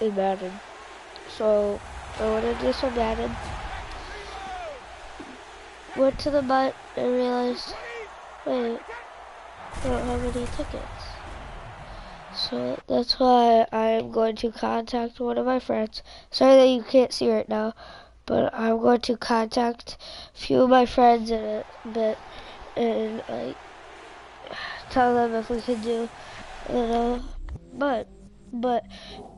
in Madden. So I wanted to do some Madden. Went to the butt and realized, wait, I don't have any tickets. So that's why I'm going to contact one of my friends. Sorry that you can't see right now, but I'm going to contact a few of my friends in a bit and like tell them if we can do, but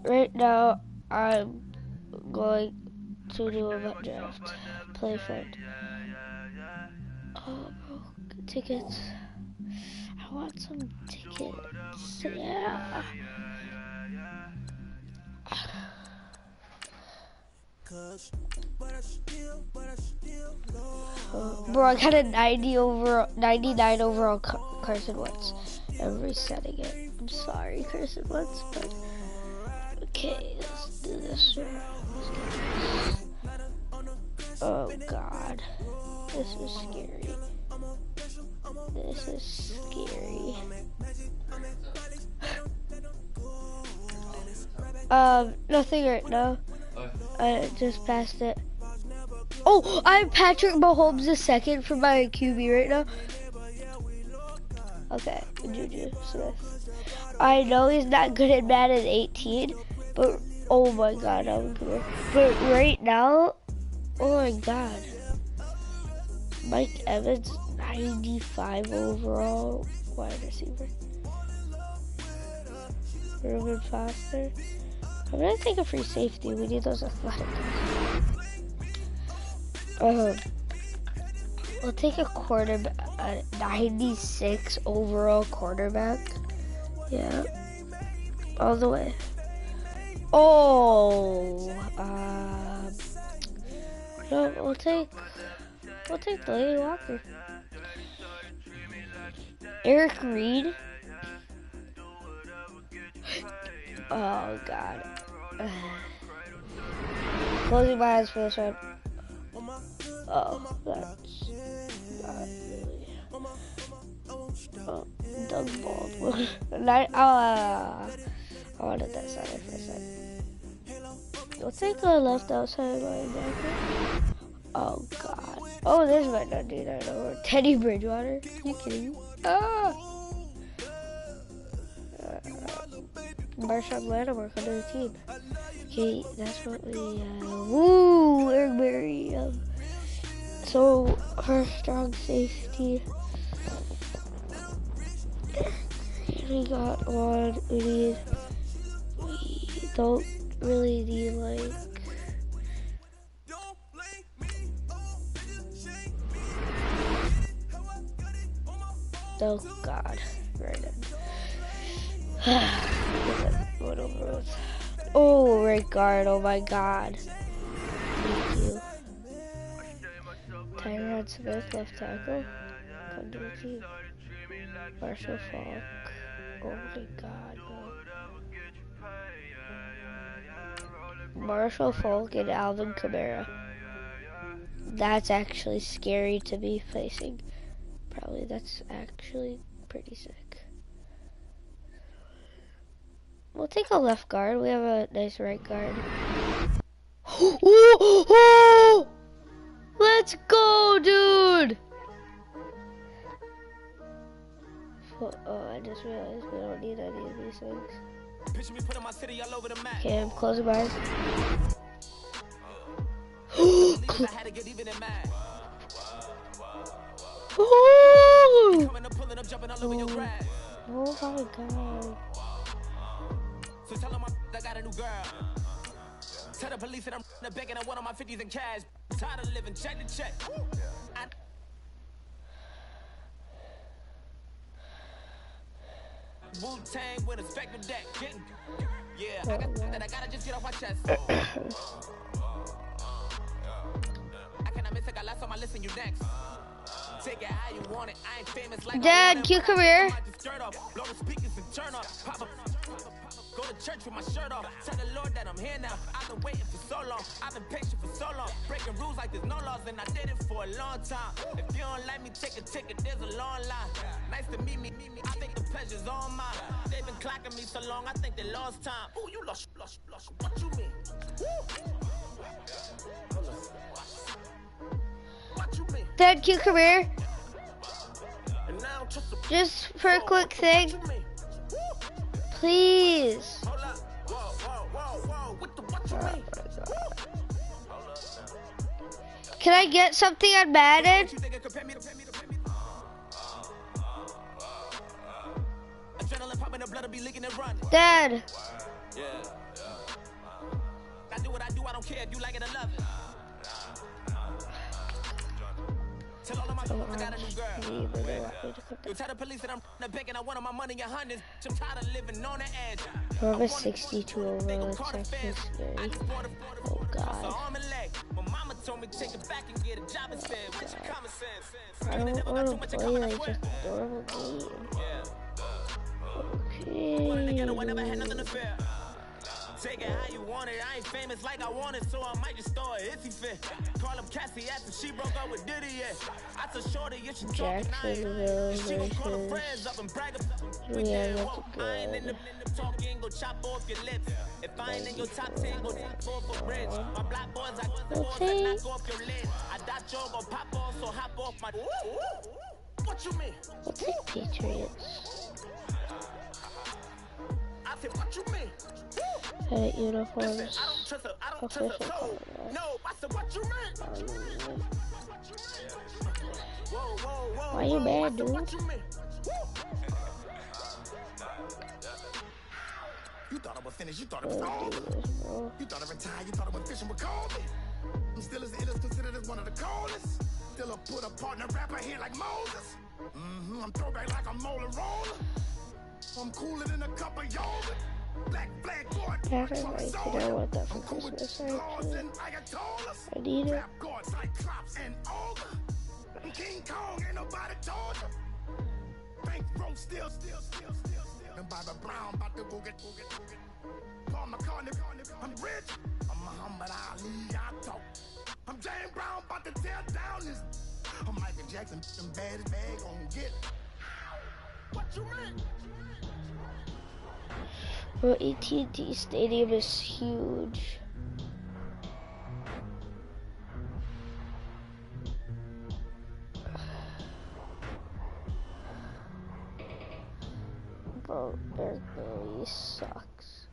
right now I'm going to do a butt draft. Play friend. Oh, bro, tickets. I want some tickets. Yeah. Bro, I got a 99 overall Carson Wentz. I'm resetting it. I'm sorry, Carson Wentz, but okay, let's do this. Oh God, this is scary. This is scary. Nothing right now. I just passed it. Oh, I'm Patrick Mahomes II for my QB right now. Okay, Juju Smith. I know he's not good at Madden 18, but oh my God, I'm good. But right now, oh my God, Mike Evans 95 overall wide receiver. Ruben Foster. I'm gonna take a free safety. We need those athletic guys. We'll take a quarterback, a 96 overall quarterback. Yeah, all the way. Oh, no, we'll take Delaney Walker. Eric Reed. Oh God. Closing my eyes for this one. Oh, that's not really. Oh, Doug Baldwin. I wanted that side for a second. We'll take a left outside linebacker. Oh God. Oh, this might not do that over. Teddy Bridgewater. Are you kidding me? Ah. Marshawn Lattimore under the team. Okay, that's what we. Woo, Eric Berry. So our strong safety. We got one. We don't really need like. Oh God, right in. What over with? Oh, right guard. Oh my God. Thank you. Tyrod Smith, left tackle. Come to the team. Marshall Falk. Oh my God, no. Marshall Falk and Alvin Kamara. That's actually scary to be facing. Probably that's actually pretty sick. We'll take a left guard. We have a nice right guard. Let's go, dude! Oh, I just realized we don't need any of these things. Okay, I'm closing my eyes. Oh my God. So tell them I got a new girl. Tell the police that I'm the begging at one of my 50s in cash. Tired of living check to check. Wu-Tang with a spectrum deck. Yeah, I got that. I gotta just get off my chest. I cannot miss. I got last on my list and you next. Take it how you want it. I ain't famous like Dad, cue career. go to church with my shirt off. Tell the Lord that I'm here now. I've been waiting for so long. I've been patient for so long. Breaking rules like there's no laws, and I did it for a long time. If you don't like me, take a ticket. There's a long line. Nice to meet me. I think the pleasure's all mine. They've been clocking me so long, I think they lost time. Ooh, you lost. What you mean? What you mean? Dad, can you come here? Just for a quick thing. Please. Can I get something on Madden? Dad. I do what I do, I don't care if you like it or love it. Tell all of my I got a new girl. You tell the police that I'm the bank and I want my money in hundreds. I'm tired of living on the edge. Forever 62 over, that's actually scary. Oh God. My mama told me take it back and get a job instead. What's your common sense? I don't want to play like just a normal game. Okay. Take it how you want it. I ain't famous like I want it, so I might just throw it if he fit. Call him Cassie after she broke up with Diddy. Yeah, I told Shorty if she talking, she gon' call her friends up and brag about I ain't in the talking, go chop off your lips. If I ain't in your top 10, go top 4 for bridge. My black boys, I got the boys that knock off your lid. I thought you gon' pop off, so hop off my. What you mean? What's the Patriots? I said, what you mean? Edit uniforms. I don't trust her code. No, I said, what you mean? Why you mad, dude? You thought I was finished, you thought it was over. You thought I retired, you thought I went fishing with Colby. I'm still as ill as considered as one of the coldest. Still a put a partner rapper here like Moses. I'm throwback like a molar roller. I'm cooler than a cup of yogurt. Black flag boy, I want that for Christmas. I need it. King Kong, ain't nobody told you. Bank roll still. And Bobby Brown about to go get. Paul McCartney, I'm rich. I'm Muhammad Ali, I talk. I'm James Brown about to tear down this. I'm Michael Jackson, them baddest bag on get. What you mean? Well, AT&T Stadium is huge. Bro, it really sucks.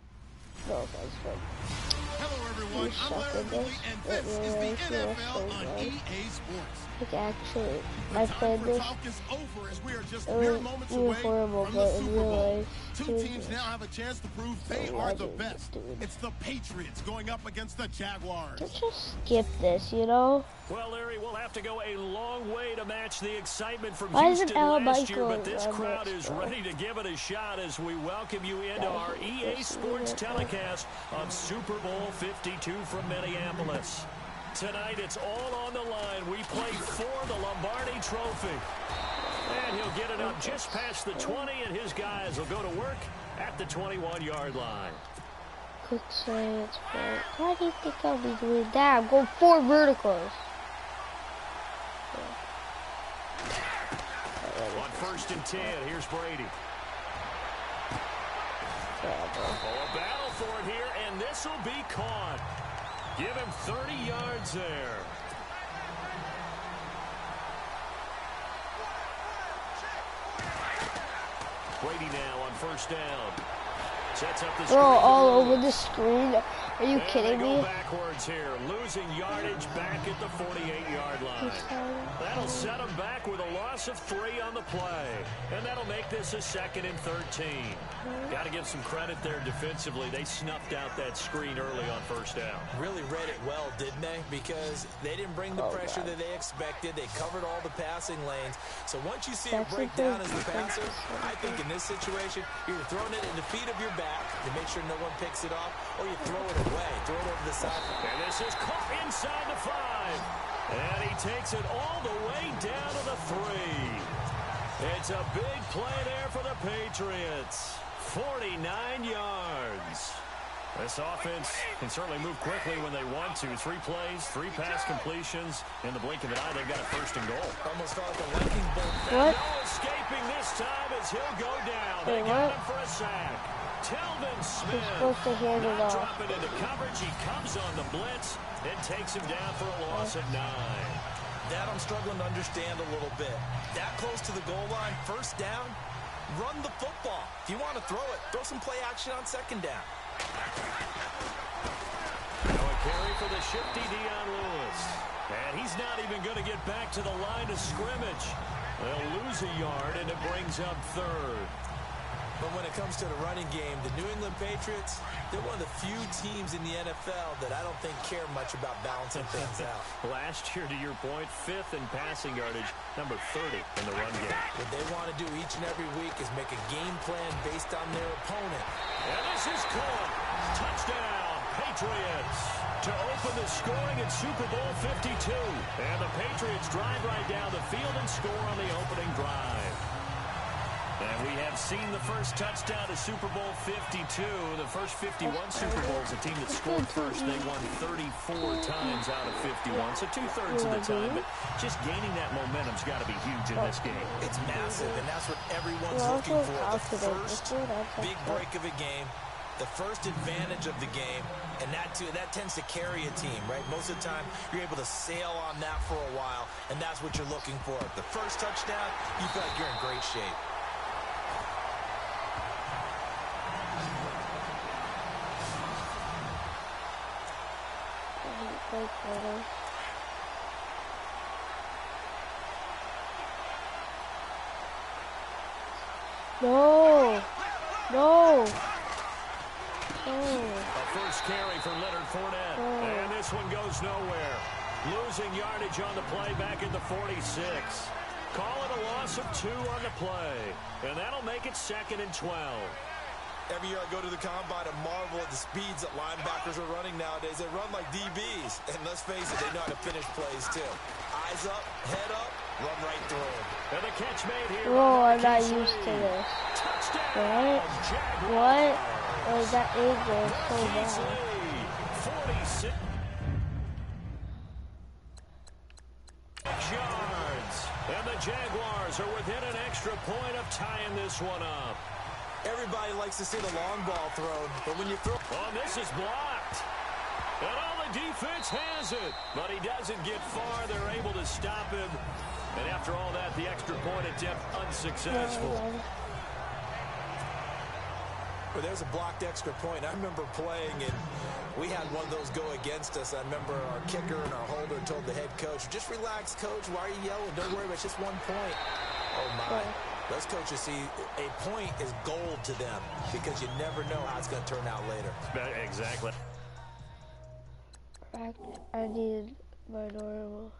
No offense, but hello everyone, I'm Larry Lee, and this is the NFL on EA Sports. Like actually, I played this. It was horrible, but in real life, two teams now have a chance to prove they are the best. It's the Patriots going up against the Jaguars. Let's just skip this, you know? Well, Larry, we'll have to go a long way to match the excitement from Why Houston last year, Michael but this crowd is ready to give it a shot as we welcome you into our EA Sports telecast on Super Bowl 52 from Minneapolis. Tonight, it's all on the line. We play for the Lombardi Trophy. And he'll get it up just past the 20, and his guys will go to work at the 21-yard line. Quick science, but why do you think I'll be doing that? I'm going 4 verticals. On 1st and 10, here's Brady. A battle for it here, and this will be caught. Give him 30 yards there. Brady now on 1st down. Sets up the screen. All over the screen. Are you kidding me? Go backwards here, losing yardage back at the 48-yard line. That'll set him back with a loss of 3 on the play. And that'll make this a 2nd and 13. Got to give some credit there defensively. They snuffed out that screen early on 1st down. Really read it well, didn't they? Because they didn't bring the pressure that they expected. They covered all the passing lanes. So once you see it break down as the passer, I think in this situation, you're throwing it in the feet of your back to make sure no one picks it off, or you throw it away, throw it over the side. And this is caught inside the 5. And he takes it all the way down to the 3. It's a big play there for the Patriots. 49 yards. This offense can certainly move quickly when they want to. 3 plays, 3 pass completions. In the blink of an eye, they've got a first and goal. Almost felt like a lightning bolt. What? No escaping this time as he'll go down. Wait, They got what? him for a sack. Telvin He's Smith supposed to hand it not off. dropping into coverage. He comes on the blitz and takes him down for a loss of 9. That I'm struggling to understand a little bit. That close to the goal line, first down, run the football. If you want to throw it, throw some play action on second down. Now a carry for the shifty Dion Lewis. And he's not even going to get back to the line of scrimmage. They'll lose a yard, and it brings up 3rd. But when it comes to the running game, the New England Patriots, they're one of the few teams in the NFL that I don't think care much about balancing things out. Last year, to your point, 5th in passing yardage, number 30 in the run game. What they want to do each and every week is make a game plan based on their opponent. And this is caught. Touchdown, Patriots. To open the scoring in Super Bowl 52. And the Patriots drive right down the field and score on the opening drive. And we have seen the first touchdown to Super Bowl 52. The first 51 Super Bowls, the team that scored first, they won 34 times out of 51. So 2/3 of the time. But just gaining that momentum's got to be huge in this game. It's massive, and that's what everyone's looking for. The first big break of a game, the first advantage of the game, and that tends to carry a team, right? Most of the time, you're able to sail on that for a while, and that's what you're looking for. The first touchdown, you feel like you're in great shape. No. No. A first carry for Leonard Fournette. And this one goes nowhere. Losing yardage on the play back at the 46. Call it a loss of 2 on the play. And that'll make it 2nd and 12. Every year I go to the combine and marvel at the speeds that linebackers are running nowadays. They run like DBs. And let's face it, they know how to finish plays too. Eyes up, head up, run right through them. And the catch made here. Whoa, I'm not used to this. Touchdown. What? Oh, that angle is so bad. 46 yards. And the Jaguars are within an extra point of tying this one up. Everybody likes to see the long ball thrown, but when you throw... Oh, this is blocked. And all the defense has it. But he doesn't get far. They're able to stop him. And after all that, the extra point attempt unsuccessful. But there's a blocked extra point. I remember playing, and we had one of those go against us. I remember our kicker and our holder told the head coach, just relax, coach. Why are you yelling? Don't worry, it's just 1 point. Oh, my. Those coaches see a point is gold to them because you never know how it's going to turn out later. Exactly. I needed my normal.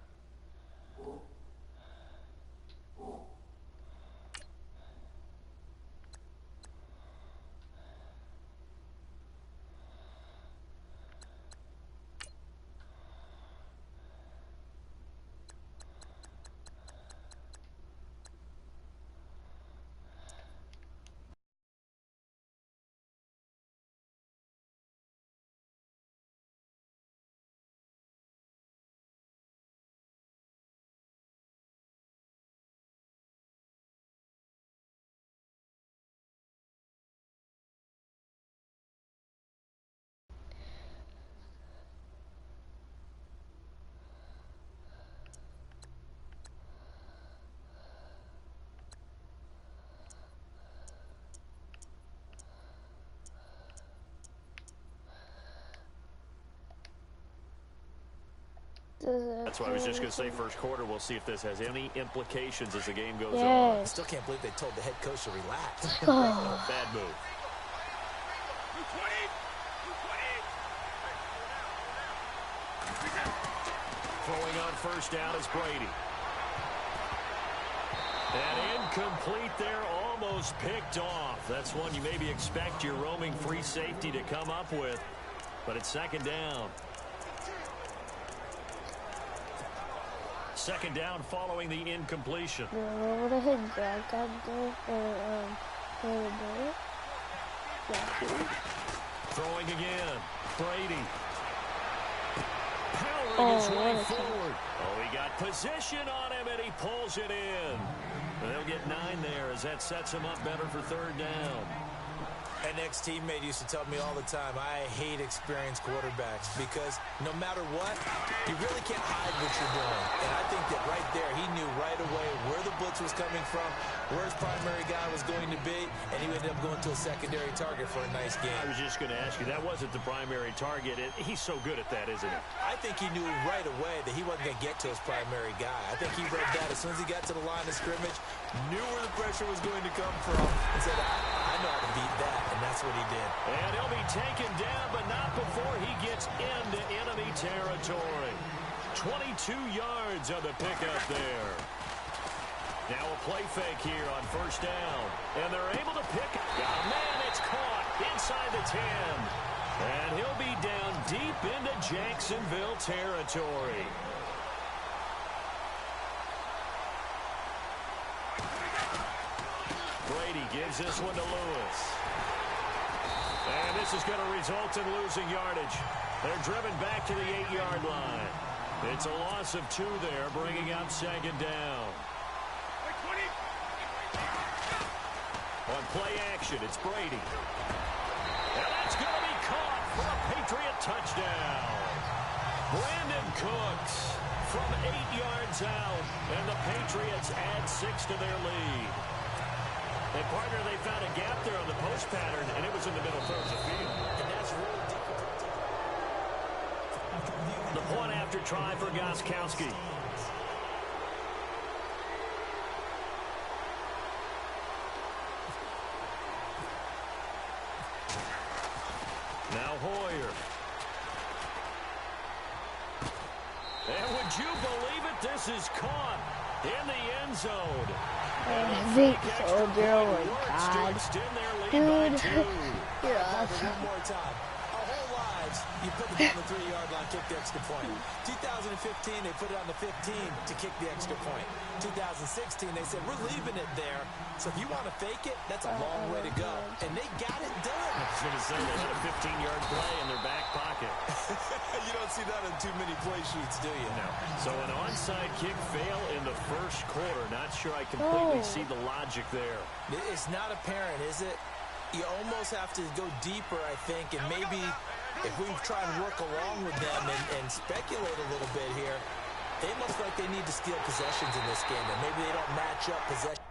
That's why I was just going to say first quarter. We'll see if this has any implications as the game goes Yes. on. I still can't believe they told the head coach to relax. Oh. Bad move. Throwing on first down is Brady. And incomplete there, almost picked off. That's one you maybe expect your roaming free safety to come up with. But it's 2nd down. 2nd down following the incompletion. Throwing again. Brady. Powering his way forward. Oh, he got position on him, and he pulls it in. They'll get 9 there as that sets him up better for 3rd down. An ex-teammate used to tell me all the time, I hate experienced quarterbacks because no matter what, you really can't hide what you're doing. And I think that right there, he knew right away where the blitz was coming from, where his primary guy was going to be, and he ended up going to a secondary target for a nice game. I was just going to ask you, that wasn't the primary target. He's so good at that, isn't he? I think he knew right away that he wasn't going to get to his primary guy. I think he read that as soon as he got to the line of scrimmage, knew where the pressure was going to come from, and said, I know how to beat that. And that's what he did. And he'll be taken down, but not before he gets into enemy territory. 22 yards on the pickup there. Now a play fake here on 1st down. And they're able to pick it. Oh, man, it's caught inside the 10. And he'll be down deep into Jacksonville territory. Brady gives this one to Lewis. And this is going to result in losing yardage. They're driven back to the 8-yard line. It's a loss of 2 there, bringing out 2nd down. On play action, it's Brady. And that's going to be caught for a Patriot touchdown. Brandon Cooks from 8 yards out, and the Patriots add 6 to their lead. And, partner, they found a gap there on the post pattern, and it was in the middle third of the field. And that's really difficult. The point after try for Gostkowski. Now Hoyer. And would you believe it? This is caught in the end zone. I think so, girl. Oh my God. Dude, you're awesome. One more time. Our whole lives, you put the ball on the 3-yard line, kick the extra point. 2015, they put it on the 15 to kick the extra point. 2016, they said, we're leaving it there. So if you want to fake it, that's a long way to go. And they got it done. I was going to say, they had a 15-yard play in their back pocket. You don't see that in too many play sheets, do you? No. So an onside kick fail in the 1st quarter. Not sure I completely see the logic there. It's not apparent, is it? You almost have to go deeper, I think, and maybe if we try and work along with them and speculate a little bit here, they must like they need to steal possessions in this game, and maybe they don't match up possessions.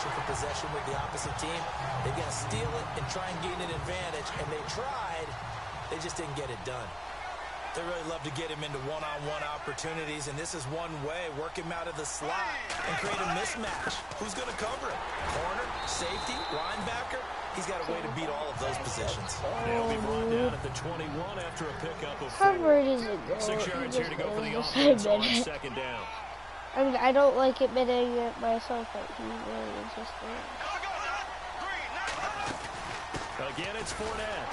For possession with the opposite team, they got to steal it and try and gain an advantage, and they tried, they just didn't get it done. They really love to get him into one-on-one opportunities, and this is one way, work him out of the slot and create a mismatch. Who's going to cover him? Corner, safety, linebacker? He's got a way to beat all of those positions. They'll be brought down at the 21 after a pickup of 4. Harvard is a goal. 6 yards here to go for the offense on 2nd down. I mean, I don't like admitting it myself, but he really is just there. Again, it's Fournette.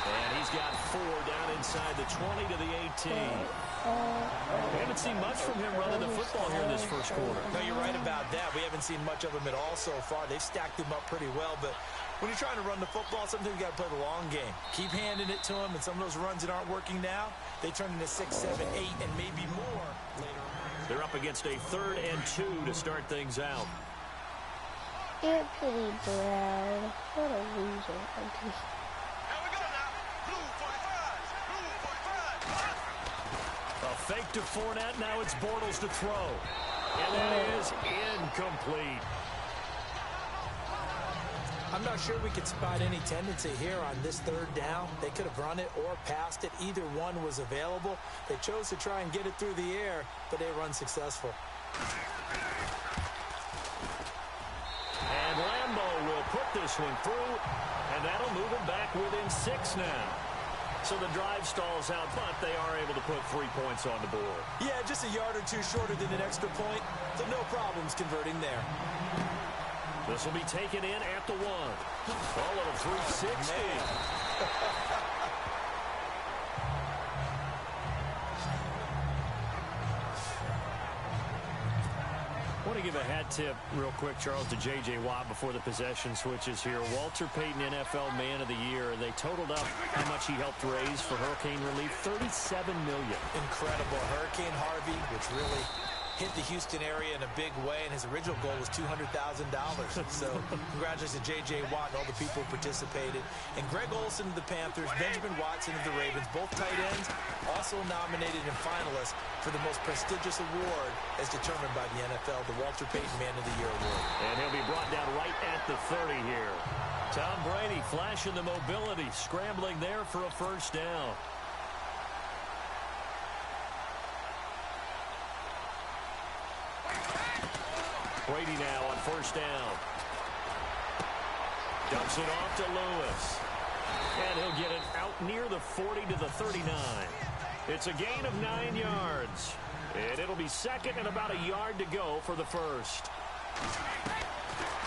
And he's got 4 down inside the 20 to the 18. We haven't seen much from him running the football here in this 1st quarter. No, you're right about that. We haven't seen much of him at all so far. They've stacked him up pretty well, but when you're trying to run the football, sometimes you got to play the long game. Keep handing it to him, and some of those runs that aren't working now, they turn into 6, 7, 8, and maybe more later on. They're up against a 3rd and 2 to start things out. Anthony Brown. What a loser. A fake to Fournette. Now it's Bortles to throw. And that is incomplete. I'm not sure we could spot any tendency here on this 3rd down. They could have run it or passed it. Either one was available. They chose to try and get it through the air, but they were unsuccessful. And Lambeau will put this one through, and that'll move him back within 6 now. So the drive stalls out, but they are able to put 3 points on the board. Yeah, just a yard or two shorter than an extra point, so no problems converting there. This will be taken in at the 1. All of a 360. I want to give a hat tip real quick, Charles, to J.J. Watt before the possession switches here. Walter Payton, NFL Man of the Year. They totaled up how much he helped raise for hurricane relief, $37 million. Incredible. Hurricane Harvey, which really hit the Houston area in a big way, and his original goal was $200,000. So congratulations to J.J. Watt and all the people who participated. And Greg Olsen of the Panthers, Benjamin Watson of the Ravens, both tight ends, also nominated and finalists for the most prestigious award as determined by the NFL, the Walter Payton Man of the Year Award. And he'll be brought down right at the 30 here. Tom Brady flashing the mobility, scrambling there for a first down. Brady now on first down. Dumps it off to Lewis. And he'll get it out near the 40 to the 39. It's a gain of 9 yards. And it'll be second and about a yard to go for the first.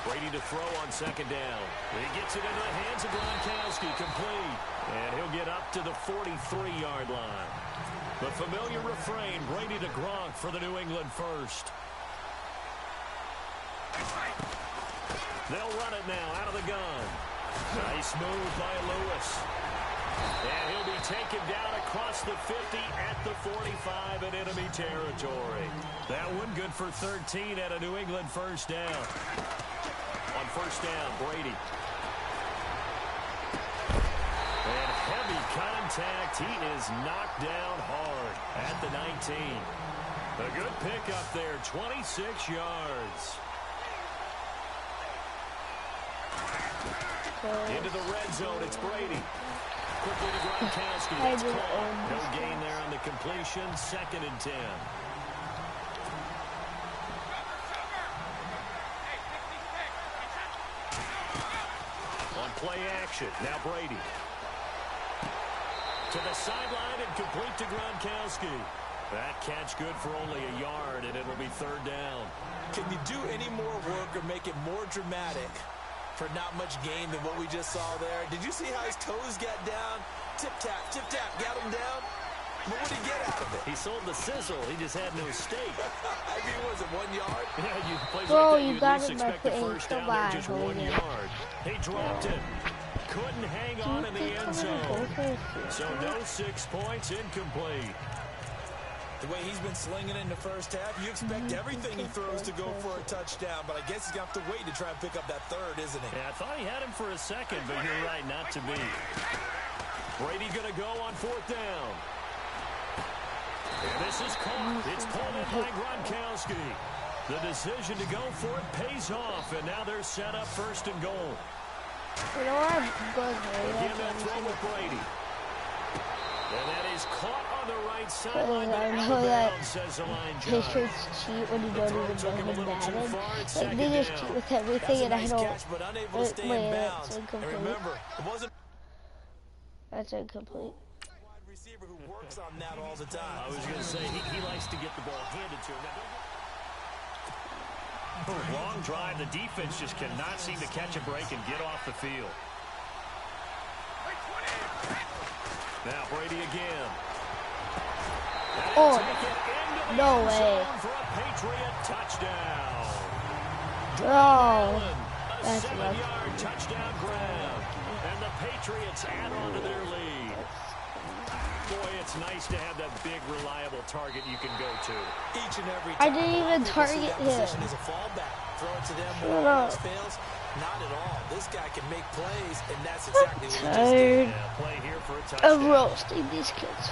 Brady to throw on second down. He gets it into the hands of Gronkowski, complete. And he'll get up to the 43-yard line. The familiar refrain, Brady to Gronk for the New England first. They'll run it now out of the gun. Nice move by Lewis. And he'll be taken down across the 50 at the 45 in enemy territory. That one good for 13 at a New England first down. On first down, Brady. And heavy contact. He is knocked down hard at the 19. A good pickup there, 26 yards. Into the red zone, it's Brady. Quickly to Gronkowski. That's caught. No gain there on the completion. 2nd and 10. On play action, now Brady. To the sideline and complete to Gronkowski. That catch good for only a yard, and it'll be 3rd down. Can you do any more work or make it more dramatic for not much gain than what we just saw there? Did you see how his toes got down? Tip-tap, got him down. But what did he get out of it? He sold the sizzle. He just had no steak. I mean, was it 1 yard? Yeah, you plays Bro, like that, you you got at least it by expect the putting first the down there, just Bible 1 in. yard. He dropped it. Couldn't hang on in the end zone. So no 6 points, incomplete. The way he's been slinging it in the first half, you expect everything he throws to go for a touchdown, but I guess he's going to have to wait to try and pick up that 3rd, isn't he? Yeah, I thought he had him for a second, but you're right, not to be. Brady going to go on 4th down. And this is caught. It's pulled in by Gronkowski. The decision to go for it pays off, and now they're set up 1st and goal. You know what? I'm going Again, that throw with Brady. And that is caught on the right sideline. I know that says the line Patriots cheat when you don't even know the Madden. Like, they just cheat with everything, and I don't. Wait, it's incomplete. Remember, it wasn't That's incomplete. wide receiver who works on that all the time. I was going to say, he likes to get the ball handed to him. Long drive. The defense just cannot seem to catch a break and get off the field. Now Brady again. Oh, no way. For a Patriot touchdown. Oh, A that's 7-yard touchdown grab. And the Patriots add on to their lead. Boy, it's nice to have that big, reliable target you can go to. Each and every time. I didn't even target him. Position is a fallback. Throw it to them when it almost fails. Not at all. This guy can make plays, and that's exactly what he just did. Yeah, play here for a touchdown. I'm roasting these kids.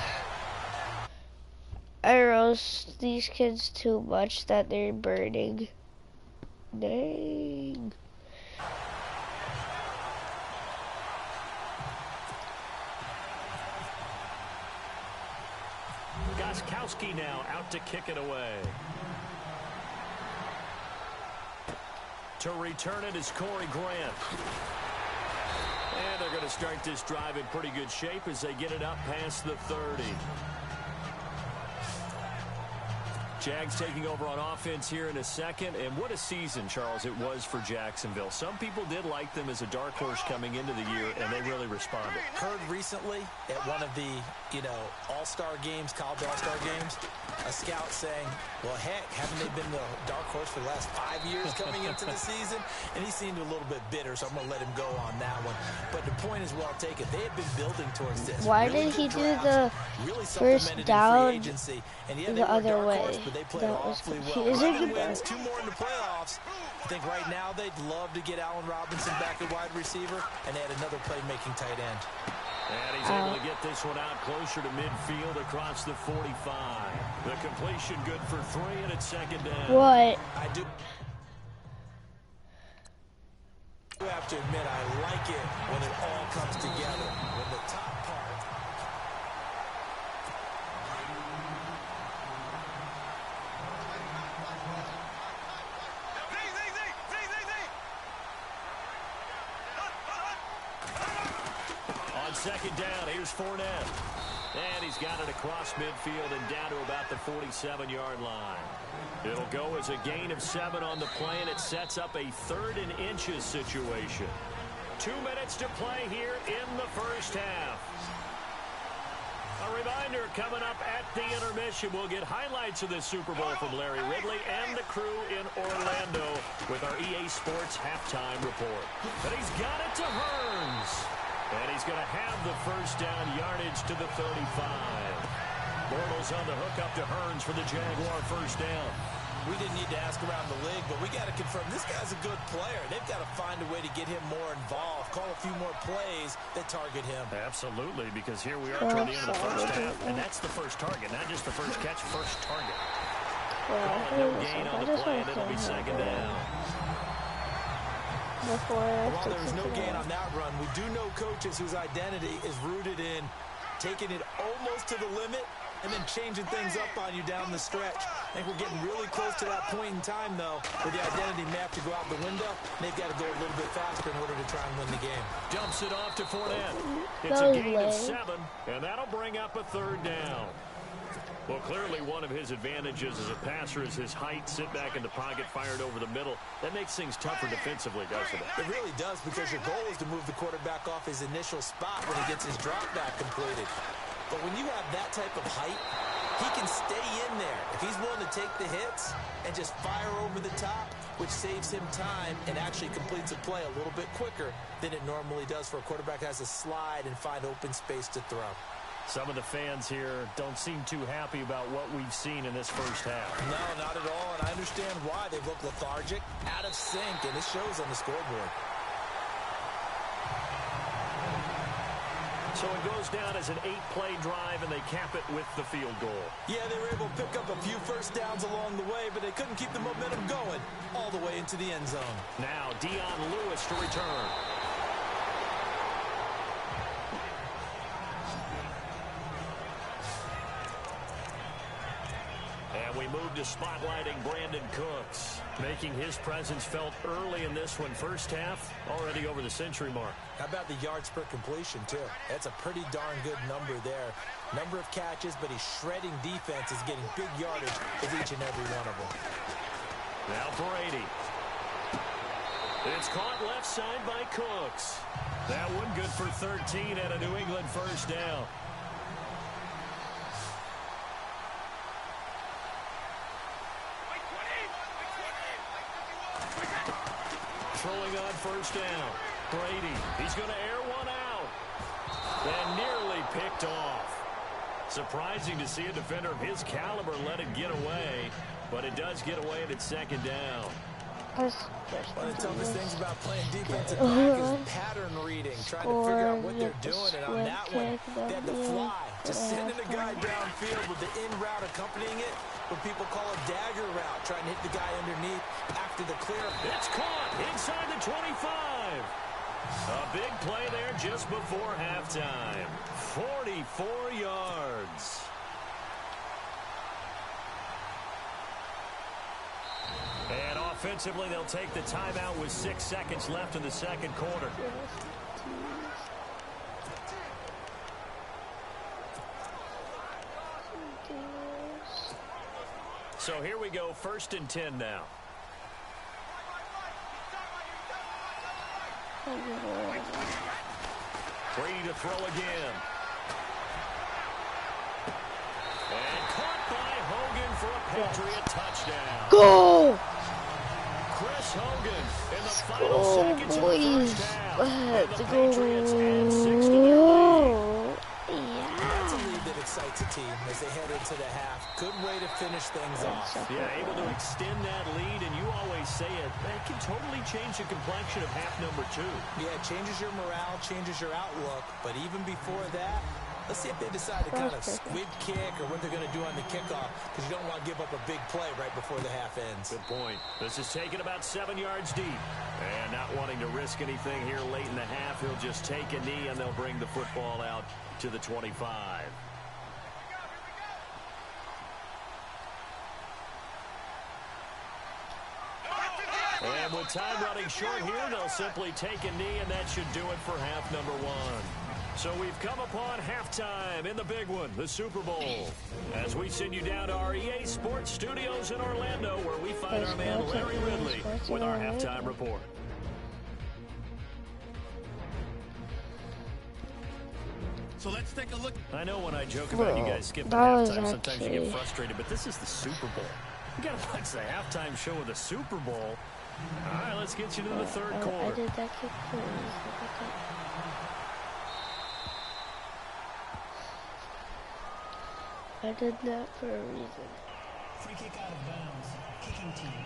I roast these kids too much that they're burning. Dang. Gostkowski now out to kick it away. To return it is Corey Grant. And they're going to start this drive in pretty good shape as they get it up past the 30. Jags taking over on offense here in a second. And what a season, Charles, it was for Jacksonville. Some people did like them as a dark horse coming into the year, and they really responded. Heard recently at one of the, all-star games, college all-star games, a scout saying, well, heck, haven't they been the dark horse for the last 5 years coming into the season? And he seemed a little bit bitter, so I'm going to let him go on that one. But the point is well taken. They had been building towards this. Why really did he do drafts, the really first down agency, and yeah, the other way? Horse, but they played That was awfully well. confusing. 11 wins, 2 more in the playoffs. I think right now they'd love to get Allen Robinson back at wide receiver and add another playmaking tight end. And he's able to get this one out closer to midfield across the 45. The completion good for 3, and it's second down. What? I do have to admit, I like it when it all comes together. When the top part. Second down, here's Fournette. And he's got it across midfield and down to about the 47-yard line. It'll go as a gain of 7 on the play, and it sets up a 3rd and inches situation. 2 minutes to play here in the first half. A reminder coming up at the intermission. We'll get highlights of this Super Bowl from Larry Ridley and the crew in Orlando with our EA Sports halftime report. But he's got it to Hearns. And he's going to have the first down yardage to the 35. Bortles on the hook up to Hearns for the Jaguar first down. We didn't need to ask around the league, but we got to confirm this guy's a good player. They've got to find a way to get him more involved, call a few more plays that target him. Absolutely, because here we are toward the end of the first half, and that's the first target, not just the first catch, first target. No gain on the play, and it'll be second down. While there was no gain on that run, we do know coaches whose identity is rooted in taking it almost to the limit and then changing things up on you down the stretch. I think we're getting really close to that point in time, though, where the identity may have to go out the window, and they've got to go a little bit faster in order to try and win the game. Dumps it off to Fournette. It's a gain of 7, and that'll bring up a 3rd down. Well, clearly one of his advantages as a passer is his height, sit back in the pocket, fired over the middle. That makes things tougher defensively, doesn't it? It really does, because your goal is to move the quarterback off his initial spot when he gets his drop back completed. But when you have that type of height, he can stay in there. If he's willing to take the hits and just fire over the top, which saves him time and actually completes a play a little bit quicker than it normally does for a quarterback who has to slide and find open space to throw. Some of the fans here don't seem too happy about what we've seen in this first half. No, not at all, and I understand why. They look lethargic, out of sync, and it shows on the scoreboard. So it goes down as an 8-play drive, and they cap it with the field goal. Yeah, they were able to pick up a few first downs along the way, but they couldn't keep the momentum going all the way into the end zone. Now Dion Lewis to return. And we move to spotlighting Brandon Cooks, making his presence felt early in this one. First half, already over the century mark. How about the yards per completion, too? That's a pretty darn good number there. Number of catches, but he's shredding defenses, getting big yardage with each and every one of them. Now Brady. It's caught left side by Cooks. That one good for 13 and a New England first down. Throwing on first down. Brady, he's going to air one out. And nearly picked off. Surprising to see a defender of his caliber let it get away. But it does get away and it's second down. One of the toughest things about playing defensive back is pattern reading, trying to figure out what they're doing. And on that one, they had to fly, just sending a guy downfield with the in route accompanying it, what people call a dagger route, trying to hit the guy underneath after the clear. It's caught inside the 25. A big play there just before halftime. 44 yards. And offensively, they'll take the timeout with 6 seconds left in the second quarter. So here we go, 1st and 10 now. Brady to throw again. And caught by Hogan for a Patriot touchdown. Go! Chris Hogan in the final seconds of the first half. And the Patriots add 6 to their lead. That's a lead that excites a team as they head into the half. Good way to finish things off. Yeah, able to extend that lead, and you always say it, that can totally change the complexion of half number 2. Yeah, it changes your morale, changes your outlook, but even before that, let's see if they decide to kind of squib kick or what they're going to do on the kickoff, because you don't want to give up a big play right before the half ends. Good point. This is taken about 7 yards deep. And not wanting to risk anything here late in the half, he'll just take a knee, and they'll bring the football out to the 25. And with time running short here, they'll simply take a knee, and that should do it for half number 1. So we've come upon halftime in the big one, the Super Bowl. As we send you down to our EA Sports Studios in Orlando, where we find our man Larry Ridley with our halftime report. So let's take a look. I know when I joke about you guys skipping halftime, sometimes you get frustrated, but this is the Super Bowl. You got to watch the halftime show of the Super Bowl. All right, let's get you to the 3rd quarter. I did that kick for a reason. I did that for a reason. Free kick out of bounds. Kicking team.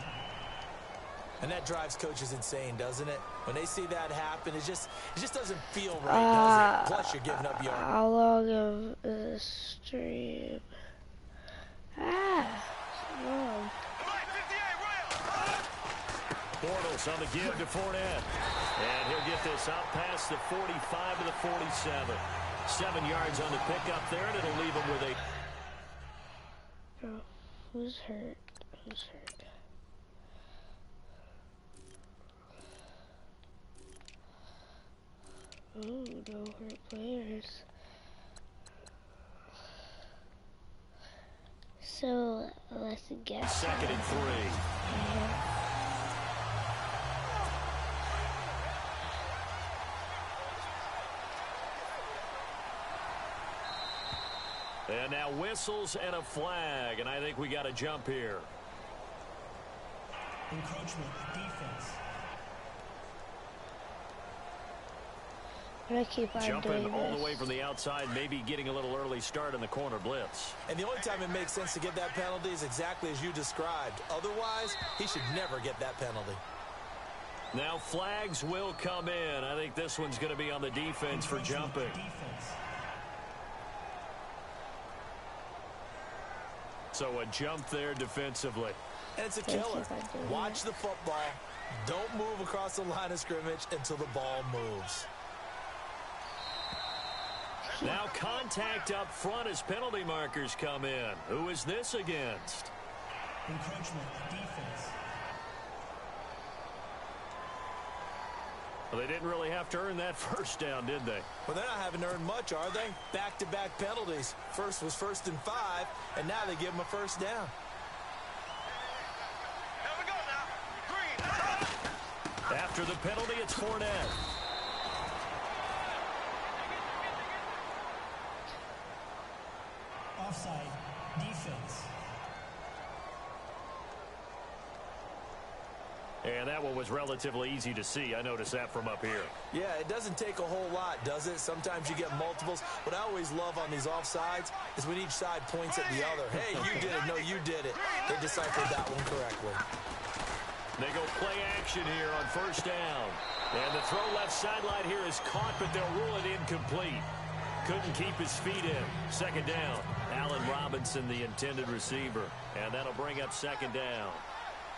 And that drives coaches insane, doesn't it? When they see that happen, it just doesn't feel right, does it? Plus, you're giving up yards. How long of the stream? Wrong. Bortles on the give to Fournette. And he'll get this out past the 45 to the 47. 7 yards on the pickup there, and it'll leave him with a... Bro, who's hurt? Who's hurt? Oh, no hurt players. So, let's guess. 2nd and 3. And now whistles and a flag, and I think we got a jump here. Encroachment, defense. I keep on jumping all the way from the outside, maybe getting a little early start in the corner blitz. And the only time it makes sense to get that penalty is exactly as you described. Otherwise, he should never get that penalty. Now flags will come in. I think this one's going to be on the defense for jumping. So a jump there defensively. And it's a killer. Watch the football. Don't move across the line of scrimmage until the ball moves. Now contact up front as penalty markers come in. Who is this against? Encroachment, defense. Well, they didn't really have to earn that first down, did they? Well, they're not having to earn much, are they? Back-to-back penalties. First was 1st and 5, and now they give them a first down. After the penalty, it's Fournette. Offside, defense. And that one was relatively easy to see. I noticed that from up here. Yeah, it doesn't take a whole lot, does it? Sometimes you get multiples. What I always love on these offsides is when each side points at the other. Hey, you did it. No, you did it. They deciphered that one correctly. They go play action here on first down. And the throw left sideline here is caught, but they'll rule it incomplete. Couldn't keep his feet in. Second down. Allen Robinson, the intended receiver. And that'll bring up second down.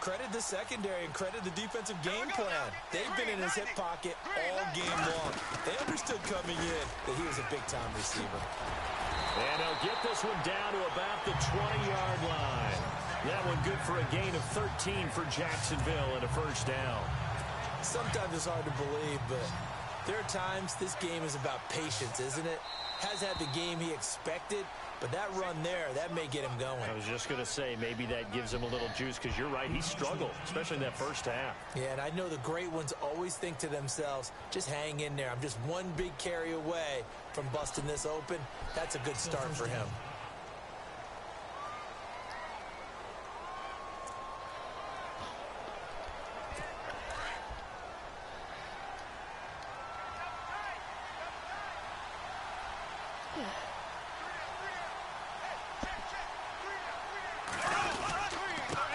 Credit the secondary and credit the defensive game plan. They've been in his hip pocket all game long. They understood coming in that he was a big-time receiver. And they'll get this one down to about the 20-yard line. That one good for a gain of 13 for Jacksonville and a first down. Sometimes it's hard to believe, but there are times this game is about patience, isn't it? Has had the game he expected, But that run there, that may get him going. I was just going to say, maybe that gives him a little juice, because you're right, he struggled, especially in that first half. Yeah, and I know the great ones always think to themselves, just hang in there. I'm just one big carry away from busting this open. That's a good start for him.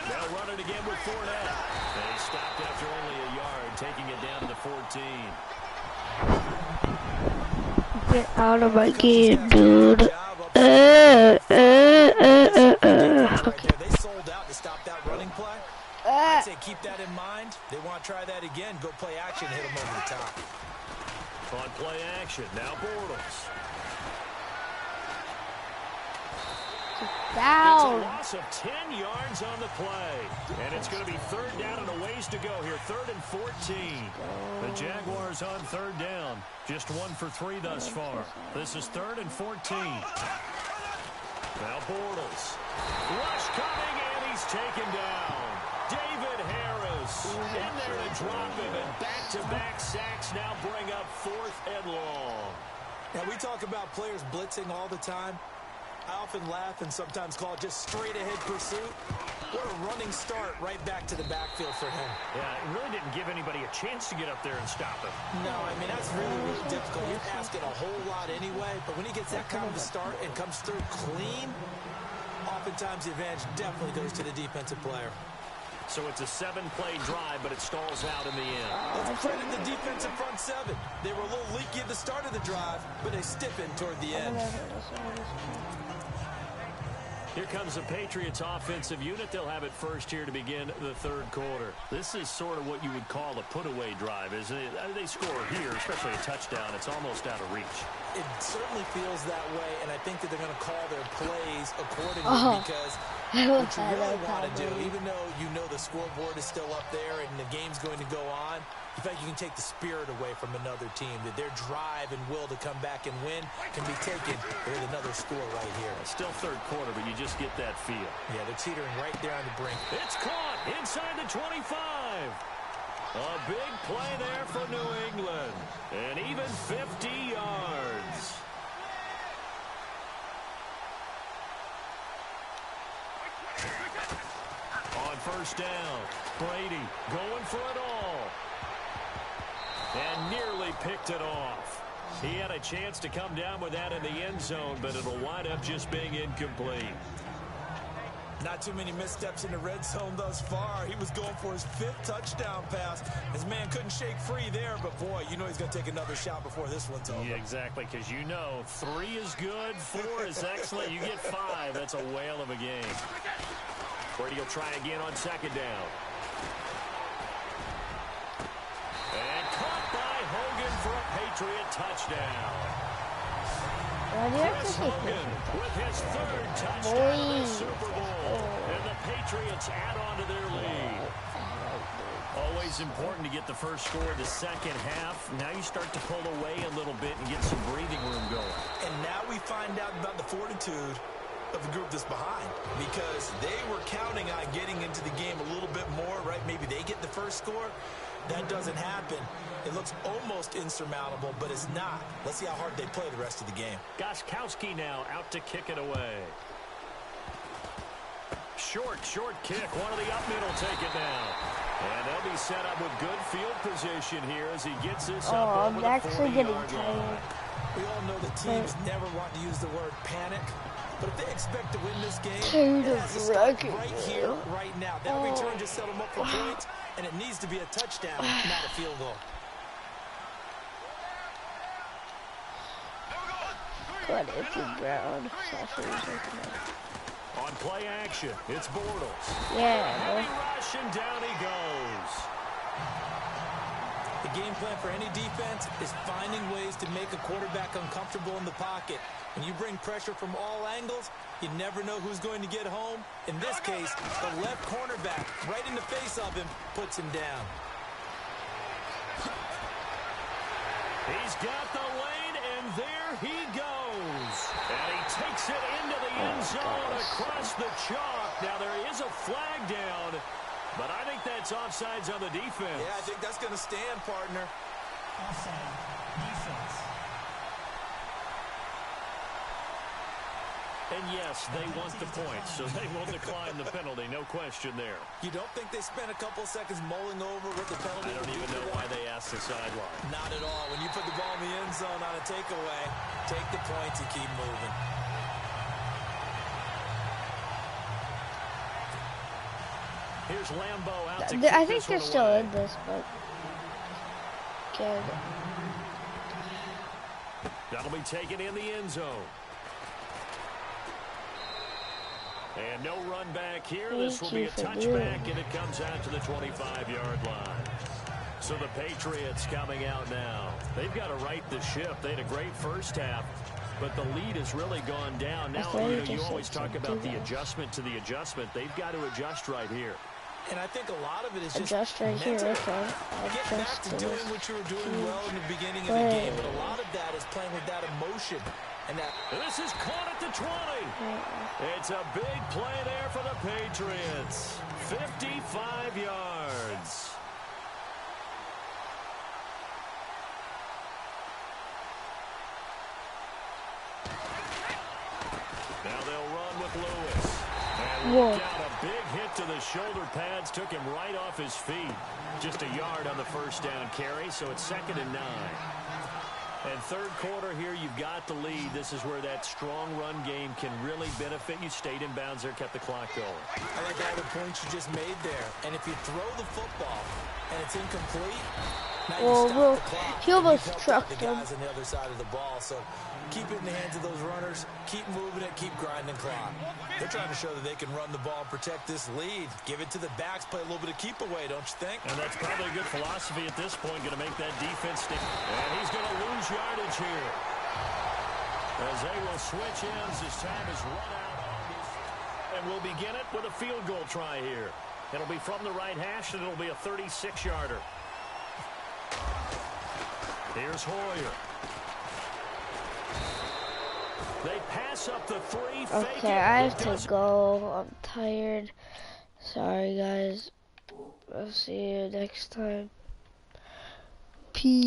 They'll run it again with Fournette. They stopped after only a yard, taking it down to the 14. Get out of my game, dude. Okay. They sold out to stop that running play. I'd say keep that in mind. They want to try that again. Go play action, hit them over the top. On play action, now Bortles. Down. It's a loss of 10 yards on the play. And it's going to be third down and a ways to go here. 3rd and 14. The Jaguars on third down. Just 1 for 3 thus far. This is 3rd and 14. Now Bortles. Rush coming, and he's taken down. David Harris in there to drop him, and back-to-back sacks now bring up 4th and long. Now, we talk about players blitzing all the time. I often laugh and sometimes call it just straight-ahead pursuit. What a running start right back to the backfield for him. Yeah, it really didn't give anybody a chance to get up there and stop him. No, I mean, that's really, really difficult. You're asking a whole lot anyway, but when he gets that kind of a start and comes through clean, oftentimes the advantage definitely goes to the defensive player. So it's a 7-play drive, but it stalls out in the end. Let's credit the defensive front 7. They were a little leaky at the start of the drive, but they stiffened toward the end. Here comes the Patriots offensive unit. They'll have it first here to begin the 3rd quarter. This is sort of what you would call a put-away drive, isn't it? They score here, especially a touchdown. It's almost out of reach. It certainly feels that way, and I think that they're going to call their plays accordingly because what you really want to do, even though you know the scoreboard is still up there and the game's going to go on, in fact, you can take the spirit away from another team, that their drive and will to come back and win can be taken with another score right here. It's still 3rd quarter, but you just get that feel. Yeah, they're teetering right there on the brink. It's caught inside the 25. A big play there for New England. And even 50 yards. On first down, Brady going for it all. And nearly picked it off. He had a chance to come down with that in the end zone, but it'll wind up just being incomplete. Not too many missteps in the red zone thus far. He was going for his 5th touchdown pass. His man couldn't shake free there, but boy, you know he's going to take another shot before this one's over. Yeah, exactly, because you know 3 is good, 4 is excellent. You get 5, that's a whale of a game. Brady will try again on 2nd down. And caught by Hogan for a Patriot touchdown. Chris Hogan with his 3rd touchdown of the Super Bowl. And the Patriots add on to their lead. Always important to get the first score of the second half. Now you start to pull away a little bit and get some breathing room going. And now we find out about the fortitude of the group that's behind, because they were counting on getting into the game a little bit more, right? Maybe they get the first score. That doesn't happen. It looks almost insurmountable, but it's not. Let's see how hard they play the rest of the game. Gostkowski now out to kick it away. Short kick. One of the up middle take it down. And they'll be set up with good field position here as he gets this up over the 40-yard line. We all know that teams never want to use the word panic, but if they expect to win this game, it has to start right here, right now. That return just set them up for points, and it needs to be a touchdown, not a field goal. Good, it's Brown. On play action, it's Bortles. Yeah. Heavy rush, and down he goes. The game plan for any defense is finding ways to make a quarterback uncomfortable in the pocket. When you bring pressure from all angles, you never know who's going to get home. In this case, the left cornerback, right in the face of him, puts him down. He's got the lane, and there he goes. And he takes it into the end zone across the chalk. Now, there is a flag down, but I think that's offsides on the defense. Yeah, I think that's going to stand, partner. Offside. Defense. And yes, they want the points, so they will decline the penalty. No question there. You don't think they spent a couple seconds mulling over what the penalty? I don't even know why they asked the sideline. Not at all. When you put the ball in the end zone on a takeaway, take the points and keep moving. Here's Lambeau out to I think they're still in this, but okay. That'll be taken in the end zone. And no run back here. This will be a touchback, and it comes out to the 25-yard line. So the Patriots coming out now. They've got to right the ship. They had a great first half, but the lead has really gone down. Now, you always talk about the adjustment to the adjustment. They've got to adjust right here. And I think a lot of it is just adjust right here, okay. Get back to doing what you were doing well in the beginning of the game, but a lot of that is playing with that emotion. And this is caught at the 20. It's a big play there for the Patriots. 55 yards. Now they'll run with Lewis. And look out, a big hit to the shoulder pads took him right off his feet. Just a yard on the first down carry, so it's 2nd and 9. And third quarter here, you've got the lead. This is where that strong run game can really benefit you. Stayed in bounds there, kept the clock going. I like all the points you just made there. And if you throw the football and it's incomplete, now you stop the clock. He almost struck the guys on the other side of the ball. So keep it in the hands of those runners. Keep moving it. Keep grinding clock. They're trying to show that they can run the ball and protect this lead. Give it to the backs. Play a little bit of keep away, don't you think? And that's probably a good philosophy at this point. Going to make that defense stick. And he's going to lose yardage here. As they will switch ends as time is run out. And we'll begin it with a field goal try here. It'll be from the right hash, and it'll be a 36-yarder. Here's Hoyer. They pass up the 3. Okay, I have to go. I'm tired. Sorry, guys. I'll see you next time. Peace.